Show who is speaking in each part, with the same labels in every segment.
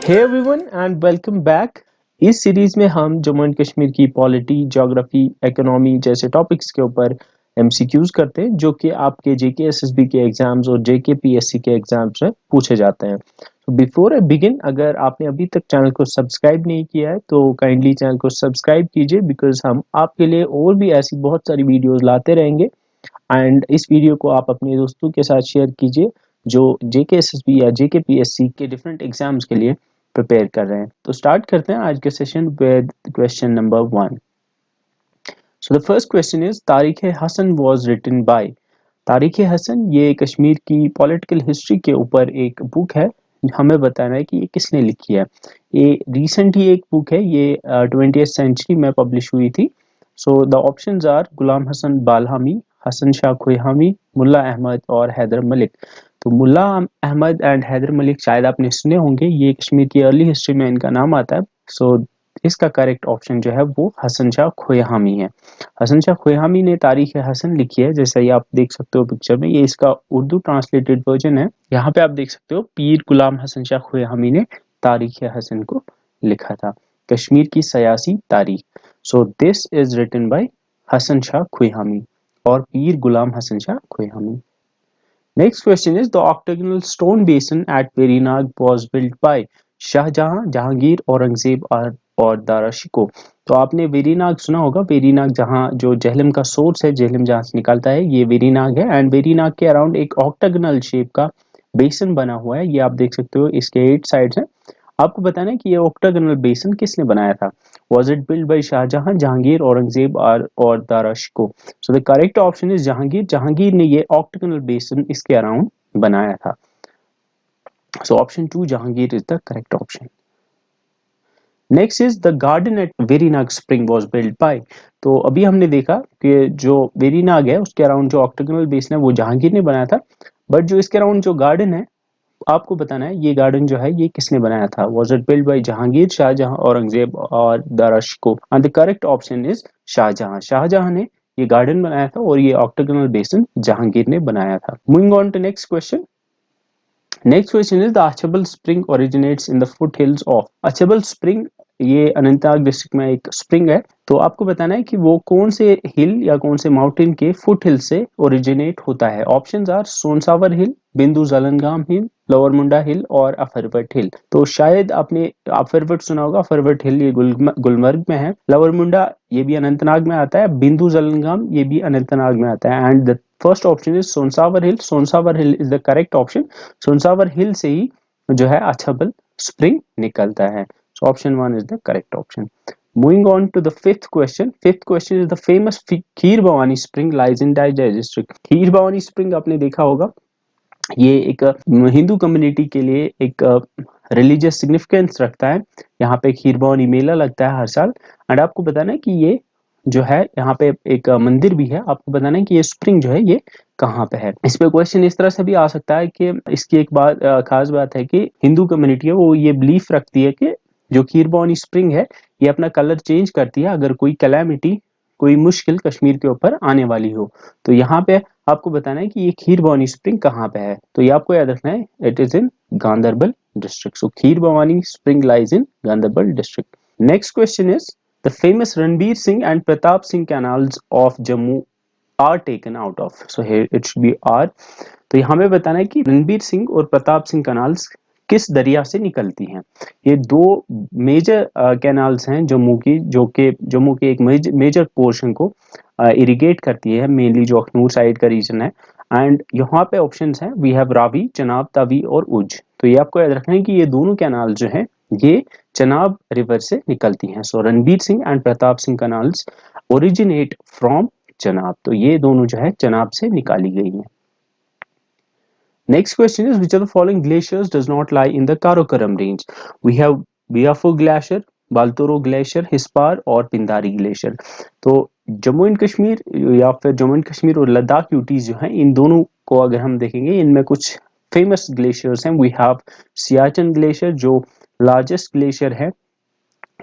Speaker 1: Hey everyone and welcome back. इस series में हम जम्मू एंड कश्मीर की पॉलिटी, ज्योग्राफी, इकोनॉमी जैसे टॉपिक्स के ऊपर एमसीक्यूज करते हैं जो कि आपके जेके एसएसबी के एग्जाम्स और जेके पीएससी के एग्जाम्स में पूछे जाते हैं। तो बिफोर आई बिगिन, अगर आपने अभी तक चैनल को सब्सक्राइब नहीं किया है तो काइंडली चैनल को सब्सक्राइब कीजिए, बिकॉज हम आपके लिए और भी ऐसी बहुत सारी वीडियोस लाते रहेंगे। एंड इस वीडियो को आप अपने दोस्तों के साथ शेयर कीजिए जो जेके एसएसबी या जेके पीएससी के डिफरेंट एग्जाम्स के लिए प्रिपेयर कर रहे हैं। तो स्टार्ट करते हैं आज के session with question number 1। So the first question is तारीख हसन वाज रिटन बाय। तारीख हसन ये कश्मीर की पॉलिटिकल हिस्ट्री के ऊपर एक बुक है। हमें बताना है कि ये किसने लिखी है। ये रिसेंट ही एक बुक है, ये 20th सेंचुरी में पब्लिश हुई थी। सो द ऑप्शंस आर गुलाम हसन बालहामी, हसन शाह खुहामी, मुल्ला अहमद और हैदर मलिक। तो मुल्ला अहमद एंड हैदर मलिक शायद आपने सुने होंगे, ये कश्मीर की अर्ली हिस्ट्री में इनका नाम आता है। सो इसका करेक्ट ऑप्शन जो है वो हसन शाह खुहामी है। हसन शाह खुहामी ने तारीख हसन लिखी है, जैसा ये आप देख सकते हो पिक्चर में। ये इसका उर्दू ट्रांसलेटेड वर्जन है। यहाँ पे आप देख सकते हो पीर गुलाम हसन शाह खुहामी ने तारीख हसन को लिखा था, कश्मीर की सियासी तारीख। So this is written by Hasan Shah Khuihami और पीर गुलाम Hasan Shah खुहामी। Next question is the octagonal stone basin at Verinag was built by Shahjahan, Jahangir, Aurangzeb और दारा शिकोह। तो आपने वेरीनाग सुना होगा। वेरीनाग जहाँ जो जेहलम का सोर्स है, जेहलम जहाँ से निकलता है, ये वेरीनाग है। एंड वेरीनाग के अराउंड एक ऑक्टागोनल शेप का बेसन बना हुआ है। ये आप देख सकते हो, इसके 8 साइड्स हैं। आपको बताना है कि ये ऑक्टागोनल बेसन किसने बनाया था। Was it build by Shahjahan, Jahangir, Aurangzeb और Dara Shikoh. So the correct option is Jahangir. Jahangir ने ये ऑक्टागोनल बेसन इसके अराउंड बनाया था। So option 2 Jahangir is the correct option. Next is the garden at Verinag spring was build by. तो अभी हमने देखा कि जो वेरीनाग है उसके अराउंड जो ऑक्टागोनल बेसन है वो जहांगीर ने बनाया था। बट जो इसके अराउंड जो गार्डन है, आपको बताना है ये गार्डन जो है ये किसने बनाया था। Was it build by Jahangir, Shahjahan, Aurangzeb और Dara Shikoh. And the correct option is Shahjahan. Shahjahan ने ये गार्डन बनाया था और ये ऑक्टागोनल बेसन जहांगीर ने बनाया था। Moving on to next question. Next question is the Achabal spring originates in the foot hills of. Achabal spring ये अनंतनाग डिस्ट्रिक्ट में एक स्प्रिंग है। तो आपको बताना है कि वो कौन से हिल या कौन से माउंटेन के फुट हिल से ओरिजिनेट होता है। ऑप्शंस आर सोनसावर हिल, बिंदु जलनगाम हिल, लोअर मुंडा हिल और अफरवट हिल। तो शायद आपने अफरवट सुना होगा। अफरवट हिल ये गुलमर्ग में है। लोअर मुंडा ये भी अनंतनाग में आता है। बिंदु जलनगाम ये भी अनंतनाग में आता है। And the first option is Sonsawar hill. Sonsawar hill is the correct option. Sonsawar hill से ही जो है अछबल स्प्रिंग निकलता है। So option 1 is the correct option. Moving on to the fifth question. Fifth question is the famous kheer Bhavani spring lies in Dai district. Kheer Bhavani spring आपने देखा होगा। ये एक हिंदू कम्युनिटी के लिए एक रिलीजियस सिग्निफिकेंस रखता है। यहाँ पे खीर भवानी मेला लगता है हर साल। एंड आपको बताना है कि ये जो है यहाँ पे एक मंदिर भी है। आपको बताना है कि ये स्प्रिंग जो है ये कहाँ पे है। इस पे क्वेश्चन इस तरह से भी आ सकता है कि इसकी एक बात खास बात है कि हिंदू कम्युनिटी है वो ये बिलीफ रखती है कि जो खीर भवानी स्प्रिंग है ये अपना कलर चेंज करती है अगर कोई कैलामिटी, कोई मुश्किल कश्मीर के ऊपर आने वाली हो। तो यहाँ पे आपको बताना है कि ये खीर भवानी स्प्रिंग कहाँ पे है। तो ये आपको याद रखना है, it is in Ganderbal district. So Kheer Bhawani spring lies in Ganderbal district. Next question is the famous Ranbir Singh and Pratap Singh canals of Jammu are taken out of. So here it should be R. तो यहाँ हमें बताना है कि रणबीर सिंह और प्रताप सिंह कैनाल्स किस दरिया से निकलती हैं। ये दो मेजर कैनाल्स हैं जम्मू की, जो कि जम्मू के एक मेजर पोर्शन को इरिगेट करती है, मेनली जो अखनूर साइड का रीजन है। एंड यहाँ पे ऑप्शंस हैं, वी हैव रावी, चनाब, तवी और उज। तो ये आपको याद रखना है कि ये दोनों कैनाल जो हैं ये चनाब रिवर से निकलती हैं। So Ranbir Singh and Pratap Singh canals originate from Chenab. तो ये दोनों जो है चनाब से निकाली गई हैं। Next question is which of the following glaciers does not lie in the Karakoram range? We have Biafo Glacier, Baltoro glacier, Hispar और पिंदारी ग्लेशियर। तो जम्मू एंड कश्मीर या फिर जम्मू एंड कश्मीर और लद्दाख यूटीज जो हैं इन दोनों को अगर हम देखेंगे इनमें कुछ फेमस ग्लेशियर्स हैं। वी हैव सियाचन ग्लेशियर जो लार्जेस्ट ग्लेशियर है,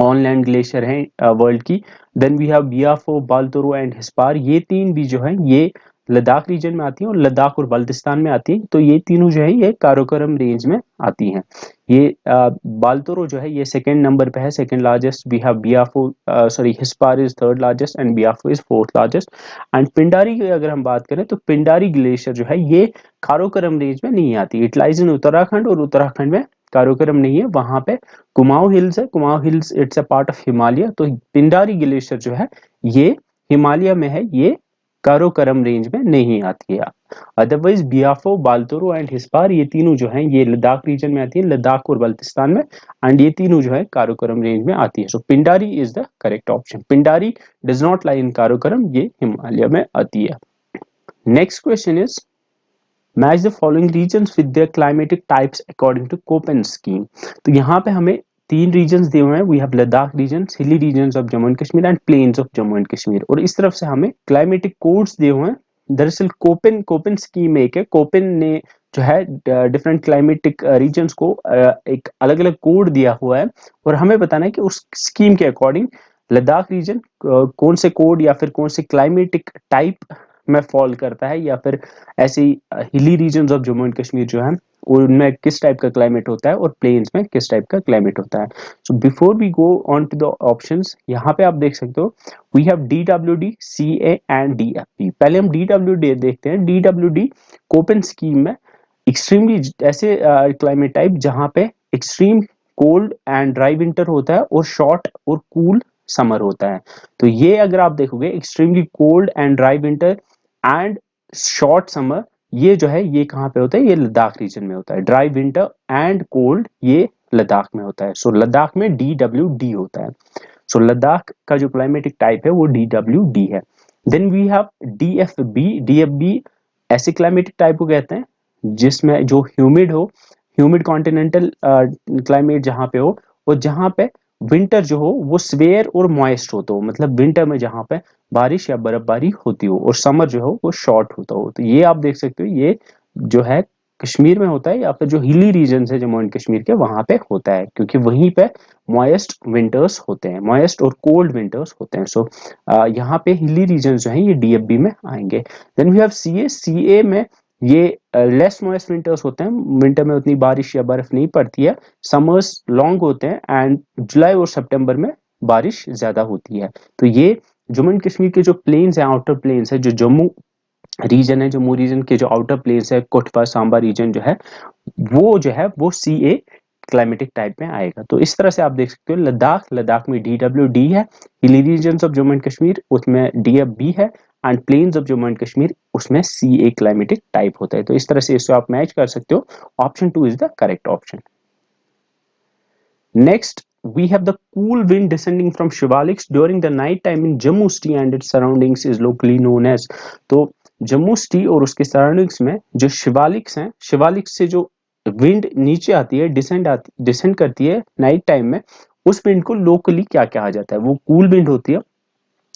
Speaker 1: ऑनलैंड ग्लेशियर है वर्ल्ड की। Then we have Biafo, Baltoro and Hispar. ये तीन भी जो है ये लद्दाख रीजन में आती हैं और लद्दाख और बल्तिस्तान में आती हैं। तो ये तीनों जो है ये काराकोरम रेंज में आती हैं। ये बाल्तोरो जो है ये सेकंड नंबर पे है, second largest. We have Biafo, sorry, Hispar is third largest and Biafo is fourth largest. And Pindari की अगर हम बात करें तो पिंडारी ग्लेशियर जो है ये काराकोरम रेंज में नहीं आती। इट लाइज इन उत्तराखंड, और उत्तराखंड में काराकोरम नहीं है, वहां पे कुमाऊं हिल्स है। Kumaon hills it's a part of Himalaya. तो पिंडारी ग्लेशियर जो है ये हिमालय में है, ये काराकोरम रेंज में नहीं आती है। अदरवाइज बियाफो, बाल्तोरो एंड हिस्पार ये तीनों जो हैं ये लद्दाख रीजन में आती है, लद्दाख और बल्तिस्तान में। एंड ये तीनों जो है काराकोरम रेंज में आती है। So Pindari is the correct option. Pindari does not lie in Karakoram, ये हिमालय में आती है। Next question is match the following regions with their climatic types according to Koppen scheme. तो यहाँ पे हमें तीन रीजन्स दिए हुए हैं। We have Ladakh region, hilly regions of Jammu and Kashmir and plains of Jammu and Kashmir. और इस तरफ से हमें क्लाइमेटिक कोड्स दिए हुए हैं। दरअसल कोपेन कोपेन स्कीम एक है। कोपेन ने जो है डिफरेंट क्लाइमेटिक रीजन्स को एक अलग अलग कोड दिया हुआ है, और हमें बताना है कि उस स्कीम के अकॉर्डिंग लद्दाख रीजन कौन से कोड या फिर कौन से क्लाइमेटिक टाइप में फॉल करता है, या फिर ऐसे hilly regions of Jammu and Kashmir जो है उनमें किस टाइप का क्लाइमेट होता है, और प्लेन्स में किस टाइप का क्लाइमेट होता है। So before we go on to the options, यहाँ पे आप देख सकते हो we have DWD, CA and DFB। पहले हम DWD देखते हैं। DWD कोपेन स्कीम में एक्सट्रीमली ऐसे क्लाइमेट टाइप जहाँ पे extreme cold and dry winter होता है और शॉर्ट और कूल समर होता है। तो ये अगर आप देखोगे extremely cold and dry winter and short summer, ये जो है ये कहाँ पे होता है, ये लद्दाख रीजन में होता है। ड्राई विंटर एंड कोल्ड ये लद्दाख में होता है। सो लद्दाख में DWD होता है। सो लद्दाख का जो क्लाइमेटिक टाइप है वो DWD है। Then we have DFB। DFB ऐसे क्लाइमेटिक टाइप को कहते हैं जिसमें जो ह्यूमिड हो, ह्यूमिड कॉन्टिनेंटल क्लाइमेट जहाँ पे हो, और जहाँ पे विंटर जो हो वो स्वेयर और मॉइस्ट हो। तो मतलब विंटर में जहाँ पे बारिश या बर्फबारी होती हो, और समर जो हो वो शॉर्ट होता हो। तो ये आप देख सकते हो ये जो है कश्मीर में होता है, या फिर जो हिली रीजन है जम्मू एंड कश्मीर के वहां पे होता है, क्योंकि वहीं पे मॉइस्ट विंटर्स होते हैं, मॉइस्ट और कोल्ड विंटर्स होते हैं। सो यहाँ पे हिली रीजन जो है ये DFB में आएंगे। Then we have CA। CA में ये लेस मॉइस्ट विंटर्स होते हैं, विंटर में उतनी बारिश या बर्फ नहीं पड़ती है, समर्स लॉन्ग होते हैं, एंड जुलाई और सितंबर में बारिश ज्यादा होती है। तो ये जम्मू एंड कश्मीर के जो प्लेन्स हैं, आउटर प्लेन्स है, जो जम्मू रीजन है, जम्मू रीजन के जो आउटर प्लेन्स है, कोटवा सांबा रीजन जो है वो CA क्लाइमेटिक टाइप में आएगा। तो इस तरह से आप देख सकते हो लद्दाख में DWD है, hilly regions of Jammu and Kashmir उसमें DFB है, and plains of Jammu and Kashmir उसमें CA क्लाइमेटिक टाइप होता है। तो इस तरह से इसको आप मैच कर सकते हो। Option 2 is the correct option. Next, we have the cool wind descending from Shivaliks during the night time in Jammu City and its surroundings is locally known as। तो जम्मू सिटी और उसके सराउंडिंग्स में जो शिवालिक्स हैं, शिवालिक्स से जो विंड नीचे आती है, डिसेंड करती है नाइट टाइम में, उस विंड को लोकली क्या कहा जाता है? वो कूल विंड होती है,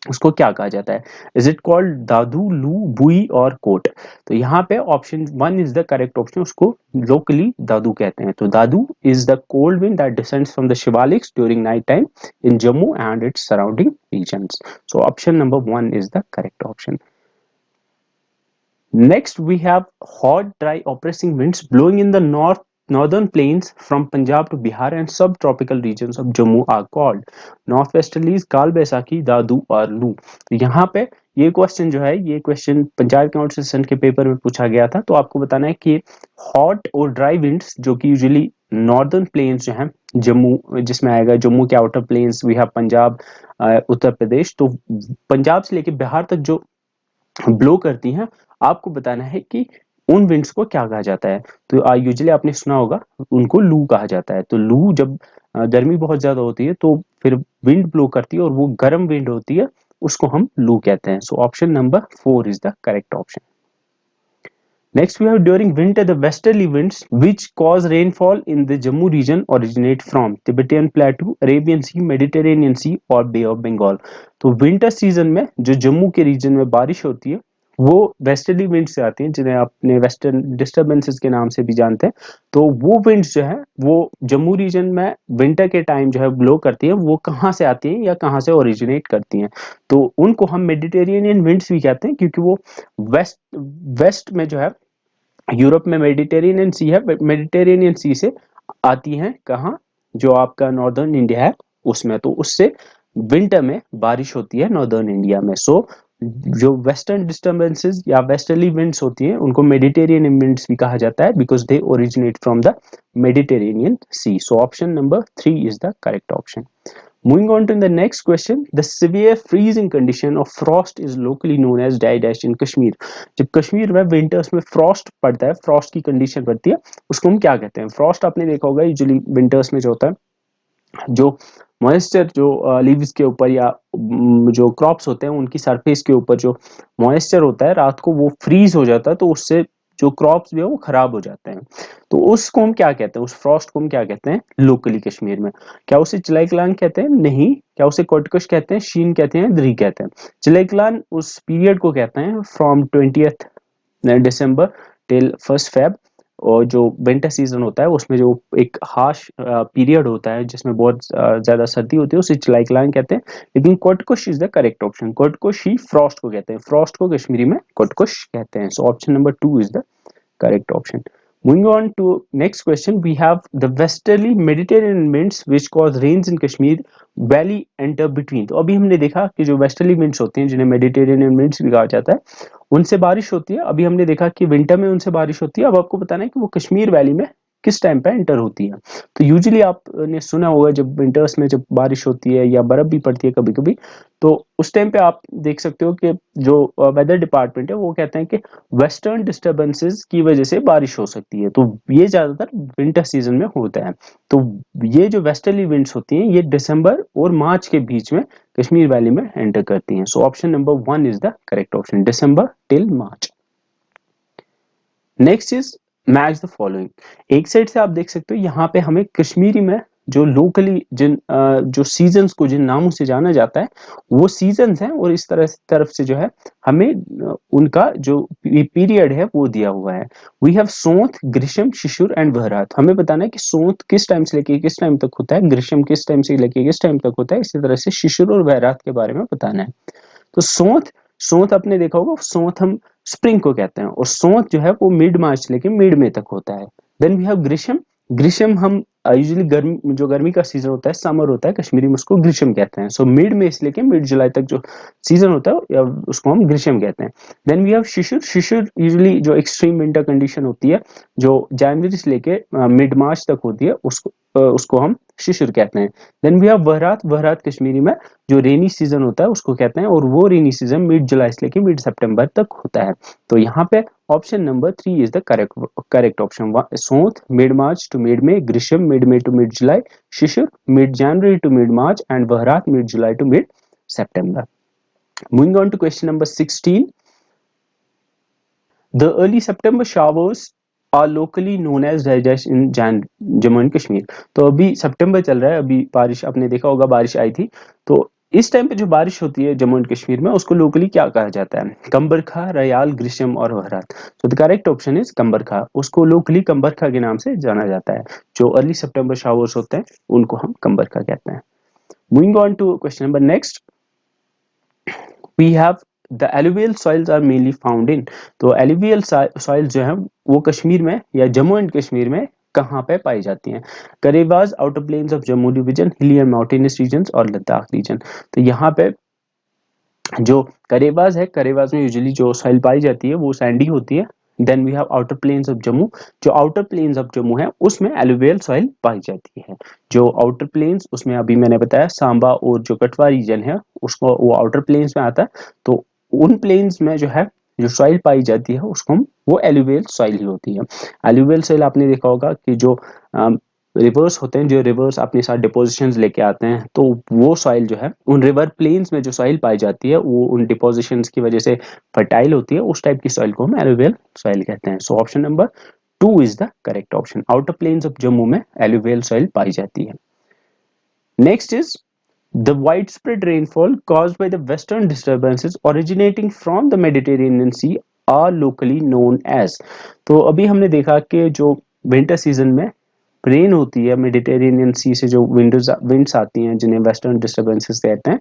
Speaker 1: उसको क्या कहा जाता है? इज इट कॉल्ड दादू, लू, बुई और कोट? तो यहाँ पे option 1 is the correct option. उसको लोकली दादू कहते हैं। तो दादू is the cold wind that descends from the Shivaliks during night time in Jammu and its surrounding regions. So option number 1 is the correct option. Next, we have hot, dry, oppressing winds blowing in the northern plains from Punjab to Bihar and subtropical regions of Jammu are called northwesterlies, काल बैसाखी, दादू और लू। तो यहाँ पे ये question जो है, ये क्वेश्चन पंजाब के सेशन के पेपर में पूछा गया था। तो आपको बताना है कि हॉट और ड्राई विंड्स जो कि यूजुअली नॉर्दर्न प्लेन्स जो हैं जम्मू, जिसमें आएगा जम्मू के outer plains, we have Punjab, Uttar Pradesh, तो पंजाब से लेके बिहार तक जो ब्लो करती हैं, आपको बताना है कि उन विंड्स को क्या कहा जाता है। तो यूजुअली आपने सुना होगा उनको लू कहा जाता है। तो लू जब गर्मी बहुत ज्यादा होती है तो फिर विंड ब्लो करती है, और वो गर्म विंड होती है, उसको हम लू कहते हैं। So option number 4 is the correct option. Next, we have during winter the westerly winds which cause rainfall in the Jammu region originate from Tibetan Plateau, Arabian Sea, Mediterranean Sea और Bay of Bengal। तो winter season में जो जम्मू के reason में बारिश होती है
Speaker 2: वो वेस्टर्ली विंड से आती हैं, जिन्हें आपने वेस्टर्न डिस्टर्बेंसेस के नाम से भी जानते हैं। तो वो विंड्स जो है वो जम्मू रीजन में विंटर के टाइम जो है ब्लो करती है, वो कहाँ से आती हैं या कहाँ से ओरिजिनेट करती हैं? तो उनको हम मेडिटेरेनियन विंड्स भी कहते हैं, क्योंकि वो वेस्ट वेस्ट में जो है, यूरोप में मेडिटेरेनियन सी है, मेडिटेरेनियन सी से आती हैं कहाँ, जो आपका नॉर्दर्न इंडिया है उसमें, तो उससे विंटर में बारिश होती है नॉर्दर्न इंडिया में। सो जो वेस्टर्न डिस्टर्बेंसेस या वेस्टर्ली विंड्स होती हैं उनको मेडिटेरेनियन विंड्स भी कहा जाता है, because they originate from the Mediterranean sea. So option number 3 is the correct option. Moving on to the next question, the severe freezing condition of frost is locally known as die dash in Kashmir. जब कश्मीर में winters में Frost पड़ता है, Frost की condition पड़ती है, उसको हम क्या कहते हैं? फ्रॉस्ट आपने देखा होगा यूजुअली विंटर्स में जो होता है, जो मॉइस्चर जो लीव्स के ऊपर या जो क्रॉप्स होते हैं उनकी सरफेस के ऊपर जो मॉइस्चर होता है रात को वो फ्रीज हो जाता है, तो उससे जो क्रॉप्स भी है वो खराब हो जाते हैं। तो उसको हम क्या कहते हैं, उस फ्रॉस्ट को हम क्या कहते हैं लोकली कश्मीर में? क्या उसे चिलाइकलान कहते हैं? नहीं। क्या उसे कोटकुश कहते हैं, शीन कहते हैं, द्री कहते हैं? चिलाइकलान उस पीरियड को कहते हैं from 20th December till 1st Feb, और जो विंटर सीजन होता है उसमें जो एक हार्श पीरियड होता है जिसमें बहुत ज्यादा सर्दी होती है, उसे चिलाइकलान कहते हैं। लेकिन कोटकुश इज द करेक्ट ऑप्शन। कोटकुश ही फ्रॉस्ट को कहते हैं, फ्रॉस्ट को कश्मीरी में कोटकुश कहते हैं। So option number 2 is the correct option. Moving on to next question, we have the westerly Mediterranean winds which cause rains in Kashmir valley enter between. तो अभी हमने देखा कि जो वेस्टर्ली विंड्स होते हैं जिन्हें मेडिटेरेनियन विंड्स भी कहा जाता है, उनसे बारिश होती है। अभी हमने देखा कि विंटर में उनसे बारिश होती है। अब आपको बताना है कि वो कश्मीर वैली में किस टाइम पे एंटर होती है। तो यूजुअली आपने सुना होगा जब विंटर्स में जब बारिश होती है या बर्फ भी पड़ती है कभी कभी, तो उस टाइम पे आप देख सकते हो कि जो वेदर डिपार्टमेंट है वो कहते हैं कि वेस्टर्न डिस्टर्बेंसेस की वजह से बारिश हो सकती है। तो ये ज्यादातर विंटर सीजन में होता है। तो ये जो वेस्टर्ली विंड्स होती हैं ये दिसंबर और मार्च के बीच में कश्मीर वैली में एंटर करती हैं। So option number 1 is the correct option, December till March. Next is match the following. एक साइड से आप देख सकते हो यहाँ पे हमें कश्मीरी में जो लोकली जो सीजन्स को जिन नामों से जाना जाता है वो सीजन्स हैं, और इस तरफ से जो है हमें उनका जो पीरियड है वो दिया हुआ है। वी हैव सोंठ, ग्रीष्म, शिशिर एंड वहरात। हमें बताना है कि सोंठ किस टाइम से लेके किस टाइम तक होता है, ग्रीष्म किस टाइम से लेके किस टाइम तक होता है, इसी तरह से शिशिर और वहरात के बारे में बताना है। तो सोंठ, सोंठ आपने देखा होगा, सोंठ हम स्प्रिंग को कहते हैं, और सोंठ जो है वो मिड मार्च लेके मिड मई तक होता है। देन वी हैव ग्रीष्म। ग्रीष्म हम यूजुअली गर्मी, जो गर्मी का सीजन होता है, समर होता है, कश्मीरी में उसको ग्रीष्म कहते हैं। सो मिड मई से लेके मिड जुलाई तक जो सीजन होता है उसको हम ग्रीष्म कहते हैं। देन वी हैव शिशिर। शिशिर यूजुअली जो एक्सट्रीम विंटर कंडीशन होती है जो जनवरी से लेके मिड मार्च तक होती है उसको हम शिशिर कहते हैं। देन वी हैव वहरात। वहरात कश्मीरी में जो रेनी सीजन होता है उसको कहते हैं, और वो रेनी सीजन मिड जुलाई से लेके मिड सितंबर तक होता है। तो यहाँ पे option number 3 is the correct option. सोंठ mid March to mid May, ग्रीष्म mid May to mid July, शिशिर mid January to mid March, and वहरात mid July to mid September. Moving on to question number 16. The early September showers are locally known as dash in Jammu and Kashmir. तो अभी सितंबर चल रहा है, अभी बारिश आपने देखा होगा, बारिश आई थी। तो इस टाइम पे जो बारिश होती है जम्मू एंड कश्मीर में उसको लोकली क्या कहा जाता है? कंबरखा, रयाल, ग्रीष्म और वहरात। तो द करेक्ट ऑप्शन इज कंबरखा। उसको लोकली कंबरखा के नाम से जाना जाता है। जो अर्ली सितंबर शावर्स होते हैं उनको हम कंबरखा कहते हैं। Moving on to question number next, we have the alluvial soils are mainly found in. तो एलुवियल सॉइल जो है वो कश्मीर में या जम्मू एंड कश्मीर में कहाँ पे पाई जाती हैं? Karewas, outer plains of Jammu division, hilly and mountainous region और लद्दाख रीजन। तो यहाँ पे जो करेवाज है, करेवाज में यूजुअली जो सॉइल पाई जाती है वो सैंडी होती है। Then we have outer plains of Jammu. जो आउटर प्लेन्स ऑफ जम्मू है उसमें एलुवियल सॉइल पाई जाती है। जो आउटर प्लेन्स उसमें अभी मैंने बताया सांबा और जो कठवा रीजन है उसको वो आउटर प्लेन्स में आता है। तो उन प्लेन्स में जो है जो सॉइल पाई जाती है उसको हम वो एलुवियल सॉइल ही होती है। एलुवियल सॉइल आपने देखा होगा कि जो रिवर्स होते हैं, जो रिवर्स अपने साथ डिपोजिशंस लेके आते हैं, तो वो सॉइल जो है उन रिवर प्लेन्स में जो सॉइल पाई जाती है वो उन डिपोजिशंस की वजह से फर्टाइल होती है। उस टाइप की सॉइल को हम एलुवियल सॉइल कहते हैं। So option number 2 is the correct option. Outer plains of Jammu में एलुवियल सॉइल पाई जाती है। Next is The widespread rainfall caused by the western disturbances originating from the Mediterranean Sea are locally known as। तो अभी हमने देखा कि जो विंटर सीजन में रेन होती है मेडिटेरेनियन सी से जो विंड्स आती हैं जिन्हें वेस्टर्न डिस्टर्बेंसेस कहते हैं,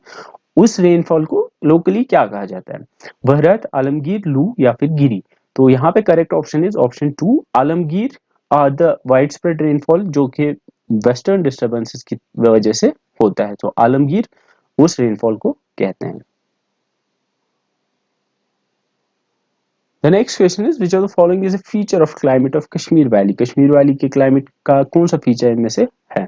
Speaker 2: उस रेनफॉल को लोकली क्या कहा जाता है? बहरत, आलमगीर, लू या फिर गिरी। तो यहाँ पे correct option is option 2 Alamgir are the widespread rainfall जो कि वेस्टर्न डिस्टर्बेंसेस की वजह से होता है। तो आलमगीर उस रेनफॉल को कहते हैं। The next question is which of the following is a feature of climate of Kashmir Valley? Kashmir Valley के climate का कौन सा feature इनमें से है?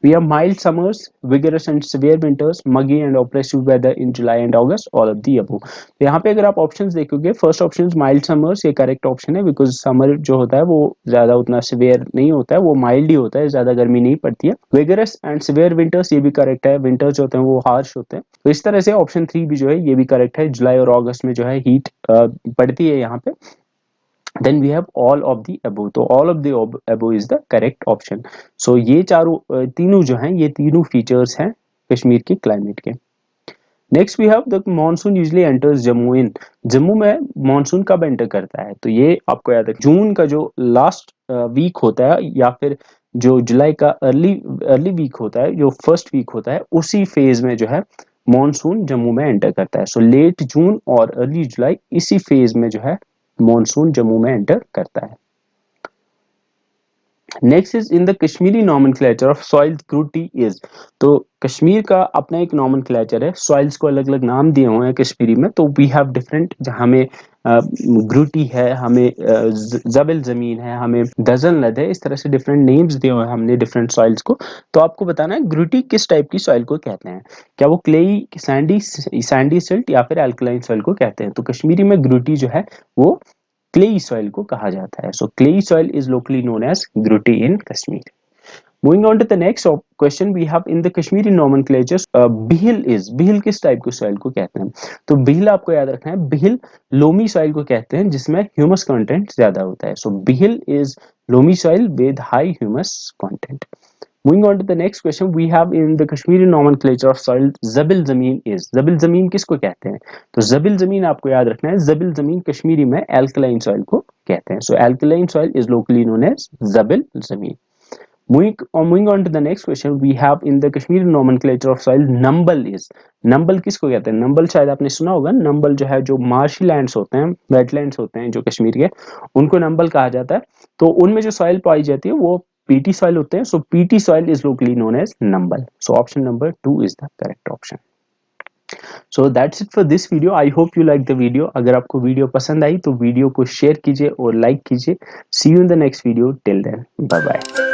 Speaker 2: We have mild summers, vigorous and severe winters, muggy and oppressive weather in July and August, all of the above। तो यहाँ पे अगर आप options देखोगे, first option is mild summers, ये correct option है because summer जो होता है वो ज़्यादा उतना severe नहीं होता है, वो mild ही होता है, ज़्यादा गर्मी नहीं पड़ती है। Vigorous and severe winters ये भी correct है, winters जो होते हैं वो harsh होते हैं। तो इस तरह से ऑप्शन 3 भी जो है ये भी करेक्ट है, जुलाई और अगस्त में जो है हीट पड़ती है यहाँ पे। Then we have all of the above, तो all of the above is the correct option. So ये चारों तीनों जो हैं ये तीनों फीचर्स हैं कश्मीर के क्लाइमेट के। Next we have the monsoon usually enters Jammu in, Jammu में मानसून कब एंटर करता है? तो ये आपको याद है जून का जो लास्ट वीक होता है या फिर जो जुलाई का अर्ली वीक होता है, जो फर्स्ट वीक होता है, उसी फेज में जो है मानसून जम्मू में एंटर करता है। सो लेट जून और अर्ली जुलाई इसी फेज में जो है मानसून जम्मू में एंटर करता है। Next is in the Kashmiri nomenclature of soils ग्रुटी इज, तो कश्मीर का अपना एक नॉमेनक्लेचर है, सॉइल्स को अलग अलग नाम दिए हुए हैं कश्मीरी में। तो वी हैव डिफरेंट, हमें ग्रुटी है, हमें जबल जमीन है, हमें दजन लद है, इस तरह से डिफरेंट नेम्स दिए हुए हैं हमने डिफरेंट सॉइल्स को। तो आपको बताना है ग्रुटी किस टाइप की सॉइल को कहते हैं, क्या वो क्लेई, सैंडी सिल्ट या फिर एल्कलाइन सॉइल को कहते हैं। तो कश्मीरी में ग्रुटी जो है वो क्लेई सॉइल को कहा जाता है। So clayey soil is locally known as ग्रुटी in Kashmir. Moving on to the next question we have in the Kashmiri nomenclature, बिहिल is, बिहिल किस टाइप की सॉइल को कहते हैं? तो बिहिल आपको याद रखना है, बिहिल लोमी सॉइल को कहते हैं जिसमें ह्यूमस कंटेंट ज्यादा होता है। सो बिहिल is loamy soil with high humus content. Moving on to the next question we have in the Kashmiri nomenclature of soil, जबिल जमीन is, जबिल जमीन किसको कहते हैं? तो जबिल जमीन आपको याद रखना है, जबिल जमीन कश्मीरी में एल्कलाइन सॉइल को कहते हैं। So alkaline soil is locally known as जबिल जमीन। Moving on to the next question we have in the Kashmiri nomenclature of soil, Nambol is, Nambol किसको कहते हैं? नंबल शायद आपने सुना होगा, नंबल जो है जो मार्शी लैंड्स होते हैं, वेटलैंड्स होते हैं जो कश्मीर के, उनको नंबल कहा जाता है। तो उनमें जो सॉइल पाई जाती है वो पीटी सॉइल होते हैं। So peaty soil is locally known as नंबल। So option number 2 is the correct option. So that's it for this video. I hope you like the video. अगर आपको वीडियो पसंद आई तो वीडियो को शेयर कीजिए और लाइक कीजिए। See you in the next video. Till then bye bye.